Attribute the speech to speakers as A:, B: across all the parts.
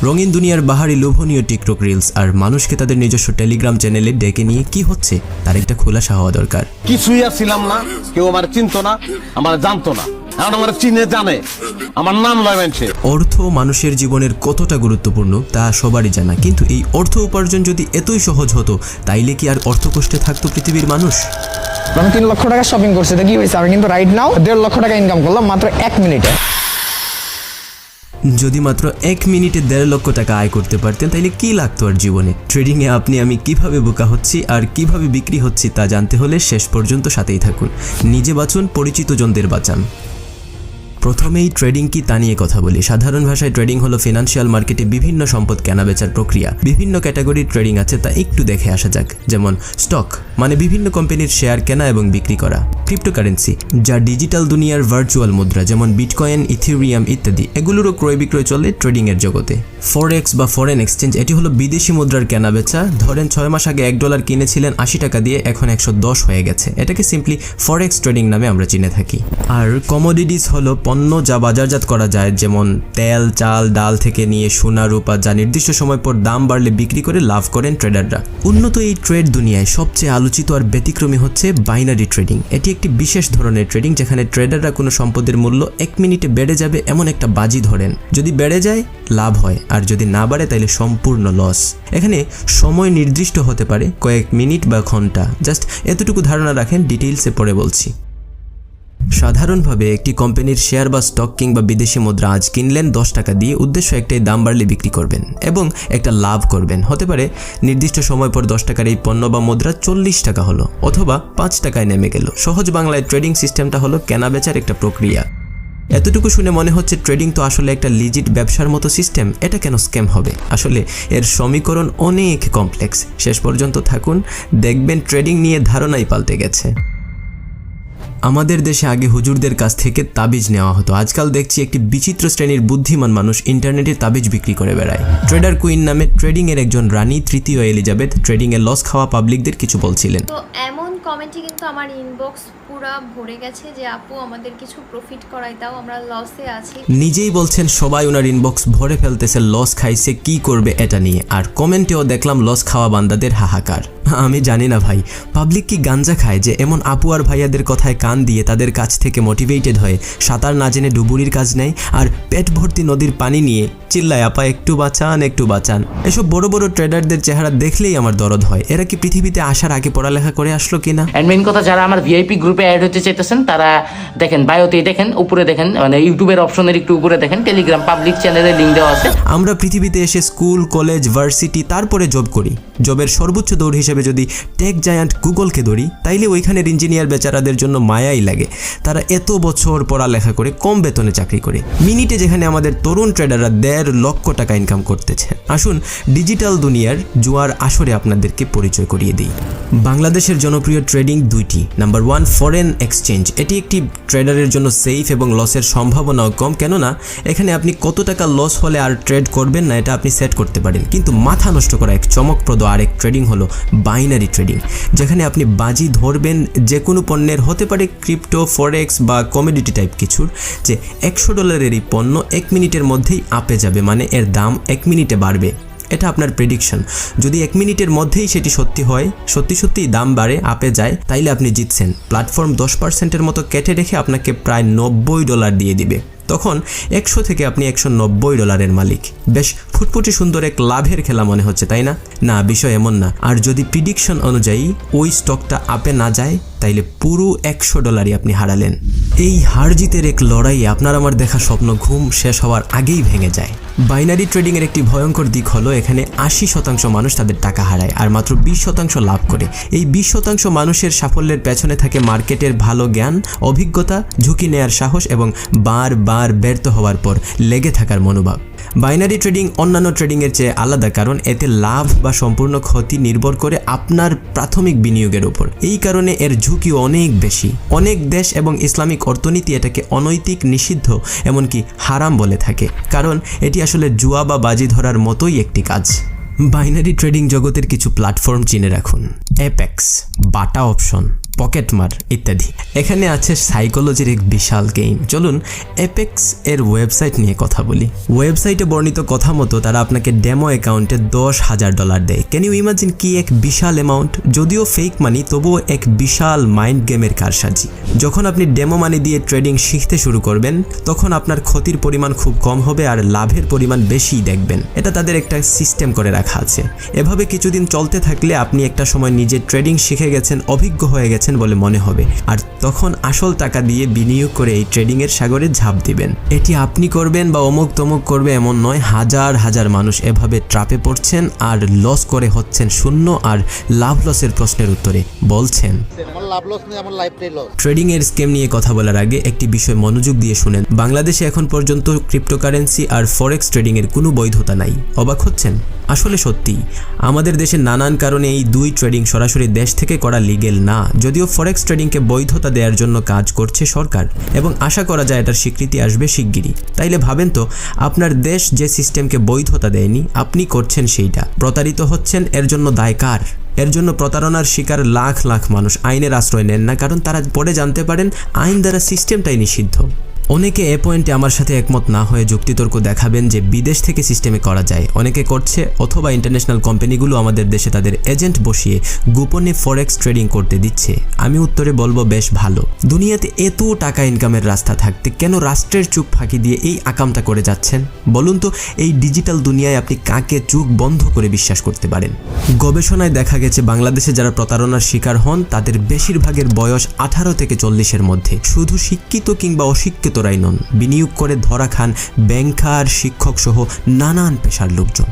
A: রঙিন দুনিয়ার বাহারি লোভনীয় টিকটক রিলস আর মানুষকে তাদের নিজস্ব টেলিগ্রাম চ্যানেলে ডেকে নিয়ে কি হচ্ছে তার একটা খোলাসা হওয়া দরকার।
B: কিছুই আর ছিলাম না, কেউ আমার চিনতো না, আমার জানতো না, এখন আমার চিনে জানে, আমার নাম লয় মানছে।
A: অর্থ মানুষের জীবনের কতটা গুরুত্বপূর্ণ তা সবারই জানা, কিন্তু এই অর্থ উপার্জন যদি এতই সহজ হতো তাইলে কি আর অর্থ কষ্টে থাকতো পৃথিবীর মানুষ?
C: আমি 3 লক্ষ টাকা শপিং করছি, তো কি হয়েছে? আমি কিন্তু রাইট নাও 1.5 লক্ষ টাকা ইনকাম করলাম মাত্র 1 মিনিটে।
A: যদি মাত্র 1 মিনিটে 1.5 লক্ষ টাকা আয় করতে পারতেন তাইলে কি লাগতো আর জীবনে? ট্রেডিংয়ে আপনি আমি কিভাবে বোকা হচ্ছি আর কিভাবে বিক্রি হচ্ছি তা জানতে হলে শেষ পর্যন্ত সাথেই থাকুন। নিজে বাঁচুন, পরিচিত জনদের বাঁচান। প্রথমেই ট্রেডিং কি তা নিয়ে কথা বলি। সাধারণ ভাষায় ট্রেডিং হলো ফিনান্সিয়াল মার্কেটে বিভিন্ন সম্পদ কেনাবেচার প্রক্রিয়া। বিভিন্ন ক্যাটাগরির ট্রেডিং আছে, তা একটু দেখে আসা যাক। যেমন স্টক মানে বিভিন্ন কোম্পানির শেয়ার কেনা এবং বিক্রি করা। ক্রিপ্টোকারেন্সি যা ডিজিটাল দুনিয়ার ভার্চুয়াল মুদ্রা, যেমন বিটকয়েন, ইথেরিয়াম ইত্যাদি, এগুলোরও ক্রয় বিক্রয় চলে ট্রেডিংয়ের জগতে। ফরেক্স বা ফরেন এক্সচেঞ্জ, এটি হলো বিদেশি মুদ্রার কেনাবেচা। ধরেন 6 মাস আগে $1 কিনেছিলেন 80 টাকা দিয়ে, এখন 110 হয়ে গেছে। এটাকে সিম্পলি ফরেক্স ট্রেডিং নামে আমরা চিনে থাকি। আর কমোডিটিস হলো পণ্য যা বাজারজাত করা যায়, যেমন তেল, চাল, ডাল থেকে নিয়ে সোনা, রূপা, যা নির্দিষ্ট সময় পর দাম বাড়লে বিক্রি করে লাভ করেন ট্রেডাররা। উন্নত এই ট্রেড দুনিয়ায় সবচেয়ে আলোচিত আর ব্যতিক্রমী হচ্ছে বাইনারি ট্রেডিং। এটি একটি বিশেষ ধরনের ট্রেডিং যেখানে ট্রেডাররা কোনো সম্পদের মূল্য 1 মিনিটে বেড়ে যাবে এমন একটা বাজি ধরেন। যদি বেড়ে যায় লাভ হয়, আর যদি না বাড়ে তাহলে সম্পূর্ণ লস। এখানে সময় নির্দিষ্ট হতে পারে, কয়েক মিনিট বা ঘন্টা। জাস্ট এতটুকু ধারণা রাখেন, ডিটেইলসে পরে বলছি। সাধারণভাবে একটি কোম্পানির শেয়ার বা স্টক কিংবা বিদেশি মুদ্রা আজ কিনলেন 10 টাকা দিয়ে, উদ্দেশ্য একটাই, দাম বাড়লে বিক্রি করবেন এবং একটা লাভ করবেন। হতে পারে নির্দিষ্ট সময় পর 10 টাকার এই পণ্য বা মুদ্রা 40 টাকা হলো, অথবা 5 টাকায় নেমে গেল। সহজ বাংলায় ট্রেডিং সিস্টেমটা হলো কেনাবেচার একটা প্রক্রিয়া। এতটুকু শুনে মনে হচ্ছে ট্রেডিং তো আসলে একটা লিজিট ব্যবসার মতো সিস্টেম, এটা কেন স্ক্যাম হবে? আসলে এর সমীকরণ অনেক কমপ্লেক্স। শেষ পর্যন্ত থাকুন, দেখবেন ট্রেডিং নিয়ে ধারণাই পাল্টে গেছে। আমাদের দেশে আগে হুজুরদের কাছ থেকে তাবিজ নেওয়া হতো। আজকাল দেখছি একটি বিচিত্র শ্রেণীর বুদ্ধিমান মানুষ ইন্টারনেটে তাবিজ বিক্রি করে বেড়ায়। ট্রেডার কুইন নামে ট্রেডিংয়ের একজন রানী, তৃতীয় এলিজাবেথ, ট্রেডিংয়ে লস খাওয়া পাবলিকদের কিছু বলছিলেন।
D: তো এমন কমেন্টে কিন্তু আমার ইনবক্স পুরো ভরে গেছে যে আপু আমাদের কিছু প্রফিট করাই দাও, আমরা লসে আছি।
A: নিজেই বলছেন সবাই ওনার ইনবক্স ভরে ফেলতেছে লস খাইছে কি করবে এটা নিয়ে, আর কমেন্টেও দেখলাম লস খাওয়া বান্দাদের হাহাকার। আমি জানি না ভাই, পাবলিক কি গাঞ্জা খায় যে এমন আপু আর ভাইয়াদের কথায় কান দিয়ে তাদের কাছ থেকে মোটিভেটেড হয়ে সাঁতার না জেনে ডুবুরির কাজ নেয়, আর পেট ভর্তি নদীর পানি নিয়ে চিল্লায় আপা একটু বাঁচান একটু বাঁচান। এসব বড় বড় ট্রেডারদের চেহারা দেখলেই আমার দরদ হয়। এরা কি পৃথিবীতে আসার আগে পড়ালেখা করে আসলো কিনা?
E: এন্ড মেইন কথা, যারা আমার ভিআইপি গ্রুপে অ্যাড হতে চাইতেছেন তারা দেখেন, বায়োতেই দেখেন, উপরে দেখেন, মানে ইউটিউবের অপশনের একটু উপরে দেখেন টেলিগ্রাম পাবলিক চ্যানেলের লিংক দেওয়া আছে।
A: আমরা পৃথিবীতে এসে স্কুল, কলেজ, ভার্সিটি, তারপরে জব করি। জবের সর্বোচ্চ দৌড় হিসেবে যদি টেক জায়ান্ট গুগলকে ধরি, তাইলে ওইখানের ইঞ্জিনিয়ার বেচারাদের জন্য মায়াই লাগে। তারা এত বছর পড়ালেখা করে কম বেতনে চাকরি করে, মিনিটে যেখানে আমাদের তরুণ ট্রেডাররা 1.5 লক্ষ টাকা ইনকাম করতেছে। আসুন ডিজিটাল দুনিয়ার জুয়ার আসরে আপনাদেরকে পরিচয় করিয়ে দিই। বাংলাদেশের জনপ্রিয় ট্রেডিং 2টি। Number 1 foreign exchange. এটি একটি ট্রেডারের জন্য সেফ এবং লসের সম্ভাবনাও কম, কেননা এখানে আপনি কত টাকা লস হলে আর ট্রেড করবেন না এটা আপনি সেট করতে পারেন। কিন্তু মাথা নষ্ট করা এক চমকপ্রদ আরেক ট্রেডিং হলো বাইনারি ট্রেডিং, যেখানে আপনি বাজি ধরবেন যে কোনো পণ্যের, হতে পারে ক্রিপ্টো, ফরেক্স বা কমোডিটি টাইপ কিছুর, যে $100 এই পণ্য 1 মিনিটের মধ্যেই আপে যাবে, মানে এর দাম 1 মিনিটে বাড়বে। এটা আপনার প্রেডিকশন। যদি 1 মিনিটের মধ্যেই সেটি সত্যি হয়, সত্যিই দাম বাড়ে, আপে যায়, তাইলে আপনি জিতছেন। প্ল্যাটফর্ম 10%-এর মতো কেটে রেখে আপনাকে প্রায় $90 দিয়ে দিবে। তখন 100 থেকে আপনি $190 মালিক। বেশ ফুটফুটে সুন্দর এক লাভের খেলা মনে হচ্ছে, তাই না? না, বিষয় এমন না। আর যদি প্রিডিকশন অনুযায়ী ওই স্টকটা আপে না যায়, তাইলে পুরো $100 আপনি হারালেন। এই হার জিতের এক লড়াইয়ে আপনার আমার দেখা স্বপ্ন ঘুম শেষ হওয়ার আগেই ভেঙে যায়। বাইনারি ট্রেডিংয়ের একটি ভয়ঙ্কর দিক হলো এখানে 80% মানুষ তাদের টাকা হারায় আর মাত্র 20% লাভ করে। এই 20% মানুষের সাফল্যের পেছনে থাকে মার্কেটের ভালো জ্ঞান, অভিজ্ঞতা, ঝুঁকি নেয়ার সাহস এবং বারবার ব্যর্থ হওয়ার পর লেগে থাকার মনোভাব। বাইনারি ট্রেডিং অন্যান্য ট্রেডিংয়ের চেয়ে আলাদা, কারণ এতে লাভ বা সম্পূর্ণ ক্ষতি নির্ভর করে আপনার প্রাথমিক বিনিয়োগের উপর। এই কারণে এর ঝুঁকি অনেক বেশি। অনেক দেশ এবং ইসলামিক অর্থনীতি এটাকে অনৈতিক, নিষিদ্ধ, এমনকি হারাম বলে থাকে, কারণ এটি আসলে জুয়া বা বাজি ধরার মতোই একটি কাজ। বাইনারি ট্রেডিং জগতের কিছু প্ল্যাটফর্ম চিনে রাখুন: অ্যাপেক্স, বাটা অপশন, পকেটমার ইত্যাদি। এখানে আছে সাইকোলজির এক বিশাল গেম। চলুন অ্যাপেক্স এর ওয়েবসাইট নিয়ে কথা বলি। ওয়েবসাইটে বর্ণিত কথা মতো তারা আপনাকে ডেমো অ্যাকাউন্টে $10,000 দেয়। ক্যান ইউ ইমাজিন কি এক বিশাল অ্যামাউন্ট? যদিও ফেক মানি, তবুও এক বিশাল মাইন্ড গেমের কারসাজি। যখন আপনি ডেমো মানি দিয়ে ট্রেডিং শিখতে শুরু করবেন তখন আপনার ক্ষতির পরিমাণ খুব কম হবে আর লাভের পরিমাণ বেশিই দেখবেন। এটা তাদের একটা সিস্টেম করে রাখা আছে। এভাবে কিছুদিন চলতে থাকলে আপনি একটা সময় নিজে ট্রেডিং শিখে গেছেন, অভিজ্ঞ হয়ে গেছেন বলে মনে হবে, আর তখন আসল টাকা দিয়ে বিনিয়োগ করে এই ট্রেডিং এর সাগরে ঝাঁপ দিবেন। এটি আপনি করবেন বা অমুক তমুক করবে এমন নয়, হাজার হাজার মানুষ এভাবে ট্রাপে পড়ছেন আর লস করে হচ্ছেন শূন্য, আর লাভ লসের প্রশ্নের উত্তরে বলছেন ট্রেডিং এর স্কেম নিয়ে কথা বলার আগে একটি বিষয় মনোযোগ দিয়ে শুনেন। বাংলাদেশে এখন পর্যন্ত ক্রিপ্টোকারেন্সি আর ফরেক্স ট্রেডিং এর কোনো বৈধতা নাই। অবাক হচ্ছেন? আসলে সত্যি আমাদের দেশে নানান কারণে এই দুই ট্রেডিং সরাসরি দেশ থেকে করা লিগেল না। যদিও ফরেক্স ট্রেডিংকে বৈধতা দেওয়ার জন্য কাজ করছে সরকার এবং আশা করা যায় এটার স্বীকৃতি আসবে শিগগিরই। তাইলে ভাবেন তো, আপনার দেশ যে সিস্টেমকে বৈধতা দেয়নি আপনি করছেন সেইটা, প্রতারিত হচ্ছেন, এর জন্য দায় কার? এর জন্য প্রতারণার শিকার লাখ লাখ মানুষ আইনের আশ্রয় নেন না, কারণ তারা পরে জানতে পারেন আইন দ্বারা সিস্টেমটাই নিষিদ্ধ। অনেকে এ পয়েন্টে আমার সাথে একমত না হয়ে যুক্তিতর্ক দেখাবেন যে বিদেশ থেকে সিস্টেমে করা যায়, অনেকে করছে, অথবা ইন্টারন্যাশনাল কোম্পানিগুলো আমাদের দেশে তাদের এজেন্ট বসিয়ে গোপনে ফরেক্স ট্রেডিং করতে দিচ্ছে। আমি উত্তরে বলবো বেশ ভালো। দুনিয়াতে এত টাকা ইনকামের রাস্তা থাকতে কেন রাষ্ট্রের চোখ ফাঁকি দিয়ে এই আকামটা করে যাচ্ছেন? বলুন তো, এই ডিজিটাল দুনিয়ায় আপনি কাকে চোখ বন্ধ করে বিশ্বাস করতে পারেন? গবেষণায় দেখা গেছে বাংলাদেশে যারা প্রতারণার শিকার হন তাদের বেশিরভাগের বয়স 18 থেকে 40-এর মধ্যে। শুধু শিক্ষিত কিংবা অশিক্ষিত রাই নন, বিনিয়োগ করে ধরা খান ব্যাংকার, শিক্ষক সহ নানান পেশার লোকজন।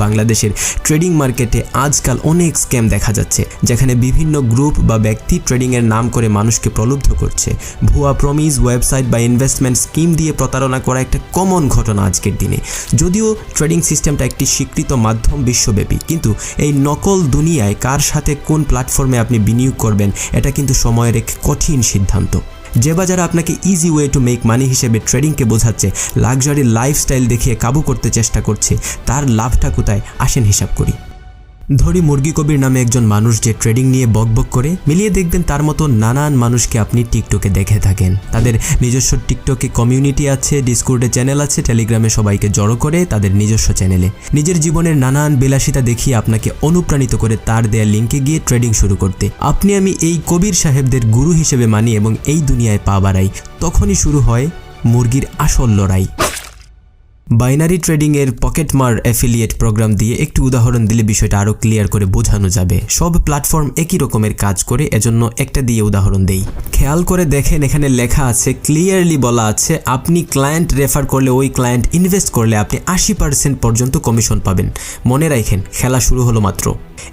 A: বাংলাদেশের ট্রেডিং মার্কেটে আজকাল অনেক স্ক্যাম দেখা যাচ্ছে, যেখানে বিভিন্ন গ্রুপ বা ব্যক্তি ট্রেডিংয়ের নাম করে মানুষকে প্রলুব্ধ করছে। ভুয়া প্রমিস, ওয়েবসাইট বা ইনভেস্টমেন্ট স্কিম দিয়ে প্রতারণা করা একটা কমন ঘটনা আজকের দিনে। যদিও ট্রেডিং সিস্টেমটা একটি স্বীকৃত মাধ্যম বিশ্বব্যাপী, কিন্তু এই নকল দুনিয়ায় কার সাথে কোন প্ল্যাটফর্মে আপনি বিনিয়োগ করবেন এটা কিন্তু সময়ের এক কঠিন সিদ্ধান্ত। যে বাজার আপনাকে easy way to make money হিসেবে ট্রেডিংকে বোঝাচ্ছে, লাক্সারি লাইফস্টাইল দেখিয়ে কাবু করতে চেষ্টা করছে, তার লাভটা কোথায় আসেন হিসাব করি। ধরি মুরগি কবির নামে একজন মানুষ যে ট্রেডিং নিয়ে বকবক করে, মিলিয়ে দেখবেন তার মতো নানান মানুষকে আপনি টিকটকে দেখে থাকেন। তাদের নিজস্ব টিকটকে কমিউনিটি আছে, ডিসকর্ডে চ্যানেল আছে, টেলিগ্রামে সবাইকে জড়ো করে তাদের নিজস্ব চ্যানেলে নিজের জীবনের নানান বিলাসিতা দেখিয়ে আপনাকে অনুপ্রাণিত করে তার দেয়া লিঙ্কে গিয়ে ট্রেডিং শুরু করতে। আপনি আমি এই কবির সাহেবদের গুরু হিসেবে মানি এবং এই দুনিয়ায় পা বাড়াই। তখনই শুরু হয় মুরগির আসল লড়াই। বাইনারি ট্রেডিংয়ের পকেটমার অ্যাফিলিয়েট প্রোগ্রাম দিয়ে একটু উদাহরণ দিলে বিষয়টা আরও ক্লিয়ার করে বোঝানো যাবে। সব প্ল্যাটফর্ম একই রকমের কাজ করে, এজন্য একটা দিয়ে উদাহরণ দেই। খেয়াল করে দেখেন, এখানে লেখা আছে, ক্লিয়ারলি বলা আছে, আপনি ক্লায়েন্ট রেফার করলে, ওই ক্লায়েন্ট ইনভেস্ট করলে আপনি 80% পর্যন্ত কমিশন পাবেন। মনে রাখেন, খেলা শুরু হলো মাত্র।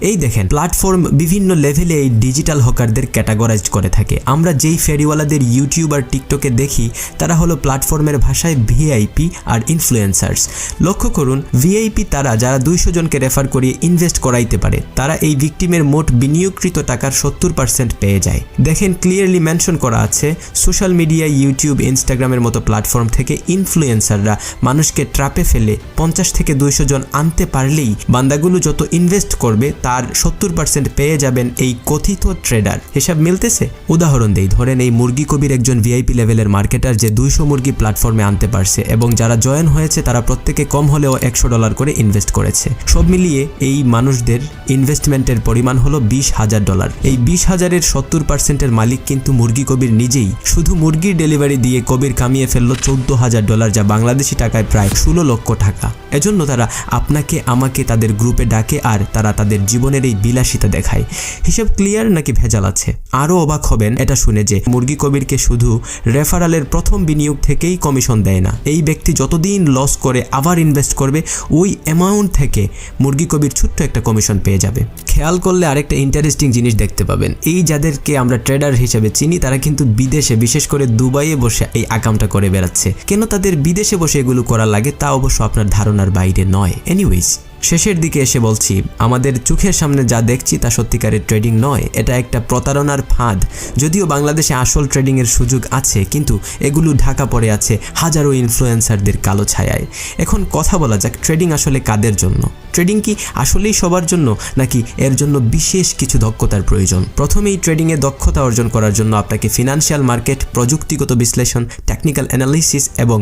A: এই দেখেন, প্ল্যাটফর্ম বিভিন্ন লেভেলে এই ডিজিটাল হকারদের ক্যাটাগরাইজ করে থাকে। আমরা যেই ফেরিওয়ালাদের ইউটিউব আর টিকটকে দেখি তারা হলো প্ল্যাটফর্মের ভাষায় ভিআইপি আর ইনফ্লুয়েন্সার্স। লক্ষ্য করুন, ভিআইপি তারা যারা 200 জনকে রেফার করিয়ে ইনভেস্ট করাইতে পারে, তারা এই ভিকটিমের মোট বিনিয়োগকৃত টাকার 70% পেয়ে যায়। দেখেন, ক্লিয়ারলি মেনশন করা আছে, সোশ্যাল মিডিয়া, ইউটিউব, ইনস্টাগ্রামের মতো প্ল্যাটফর্ম থেকে ইনফ্লুয়েন্সাররা মানুষকে ট্র্যাপে ফেলে 50 থেকে 200 জন আনতে পারলেই বান্দাগুলো যত ইনভেস্ট করবে তার 70% পেয়ে যাবেন এই কথিত ট্রেডার। হিসাব মিলতেছে? উদাহরণ দেই, ধরেন এই মুরগি কবির একজন ভিআইপি লেভেলের মার্কেটার যে 200 মুরগি প্ল্যাটফর্মে আনতে পারছে এবং যারা জয়েন হয়েছে তারা প্রত্যেকে কম হলেও $100 করে ইনভেস্ট করেছে। সব মিলিয়ে এই মানুষদের ইনভেস্টমেন্টের পরিমাণ হলো $20,000। এই 20,000-এর 70%-এর মালিক কিন্তু মুরগি কবির নিজেই। শুধু মুরগির ডেলিভারি দিয়ে কবির কামিয়ে ফেললো $14,000, যা বাংলাদেশি টাকায় প্রায় 16 লক্ষ টাকা। এজন্য তারা আপনাকে আমাকে তাদের গ্রুপে ডাকে আর তারা তাদের জীবনের এই বিলাসিতা দেখায়। হিসাব ক্লিয়ার নাকি ভেজাল আছে? আরও অবাক হবেন এটা শুনে যে মুরগি কবিরকে শুধু রেফারালের প্রথম বিনিয়োগ থেকেই কমিশন দেয় না। এই ব্যক্তি যতদিন লস করে আবার ইনভেস্ট করবে, ওই অ্যামাউন্ট থেকে মুরগি কবির ছোট্ট একটা কমিশন পেয়ে যাবে। খেয়াল করলে আরেকটা ইন্টারেস্টিং জিনিস দেখতে পাবেন, এই যাদেরকে আমরা ট্রেডার হিসেবে চিনি তারা কিন্তু বিদেশে, বিশেষ করে দুবাইয়ে বসে এই আকামটা করে বেড়াচ্ছে। কেন তাদের বিদেশে বসে এগুলো করা লাগে তা অবশ্য আপনার ধারণার বাইরে নয়। এনিওয়েজ, শেষের দিকে এসে বলছি, আমাদের চোখের সামনে যা দেখছি তা সত্যিকারের ট্রেডিং নয়, এটা একটা প্রতারণার ফাঁদ। যদিও বাংলাদেশে আসল ট্রেডিংয়ের সুযোগ আছে, কিন্তু এগুলো ঢাকা পড়ে আছে হাজারো ইনফ্লুয়েন্সারদের কালো ছায়ায়। এখন কথা বলা যাক, ট্রেডিং আসলে কাদের জন্য? ট্রেডিং কি আসলেই সবার জন্য, নাকি এর জন্য বিশেষ কিছু দক্ষতার প্রয়োজন? প্রথমেই ট্রেডিংয়ে দক্ষতা অর্জন করার জন্য আপনাকে ফিনান্সিয়াল মার্কেট, প্রযুক্তিগত বিশ্লেষণ, টেকনিক্যাল অ্যানালিসিস এবং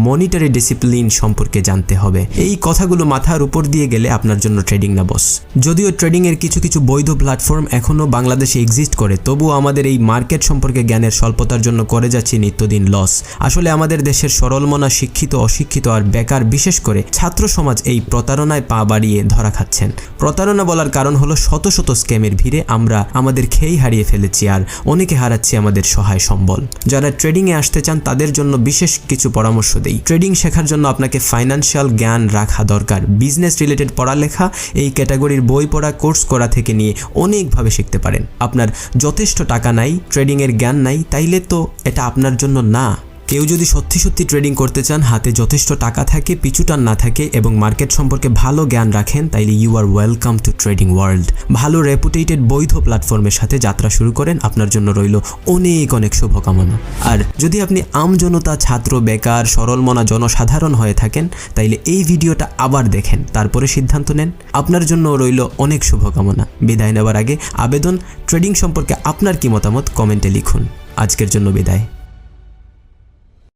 A: মনিটারি ডিসিপ্লিন সম্পর্কে জানতে হবে। এই কথাগুলো মাথার উপর দিয়ে গেলে আপনার জন্য ট্রেডিং না বস। যদিও ট্রেডিংয়ের কিছু কিছু বৈধ প্ল্যাটফর্ম এখনও বাংলাদেশে এক্সিস্ট করে, তবুও আমাদের এই মার্কেট সম্পর্কে জ্ঞানের স্বল্পতার জন্য করে যাচ্ছি নিত্যদিন লস। আসলে আমাদের দেশের সরলমনা শিক্ষিত, অশিক্ষিত আর বেকার, বিশেষ করে ছাত্র সমাজ এই প্রতারণায় পা বাড়িয়ে ধরা খাচ্ছেন। প্রতারণা বলার কারণ হলো শত শত স্ক্যামের ভিড়ে আমরা আমাদের খেই হারিয়ে ফেলেছি, আর অনেকে হারাচ্ছি আমাদের সহায় সম্বল। যারা ট্রেডিংয়ে আসতে চান তাদের জন্য বিশেষ কিছু পরামর্শ দেই। ট্রেডিং শেখার জন্য আপনাকে ফাইন্যান্সিয়াল জ্ঞান রাখা দরকার। বিজনেস রিলেটেড পড়ালেখা, এই ক্যাটাগরির বই পড়া, কোর্স করা থেকে নিয়ে অনেকভাবে শিখতে পারেন। আপনার যথেষ্ট টাকা নাই, ট্রেডিংয়ের জ্ঞান নাই, তাইলে তো এটা আপনার জন্য না। কেউ যদি সত্যি সত্যি ট্রেডিং করতে চান, হাতে যথেষ্ট টাকা থাকে, পিছুটান না থাকে এবং মার্কেট সম্পর্কে ভালো জ্ঞান রাখেন, তাইলে you are welcome to trading world. ভালো রেপুটেটেড বৈধ প্ল্যাটফর্মের সাথে যাত্রা শুরু করেন। আপনার জন্য রইল অনেক অনেক শুভকামনা। আর যদি আপনি আমজনতা, ছাত্র, বেকার, সরলমনা জনসাধারণ হয়ে থাকেন, তাইলে এই ভিডিওটা আবার দেখেন, তারপরে সিদ্ধান্ত নেন। আপনার জন্য রইল অনেক শুভকামনা। বিদায় নেওয়ার আগে আবেদন, ট্রেডিং সম্পর্কে আপনার কি মতামত কমেন্টে লিখুন। আজকের জন্য বিদায়।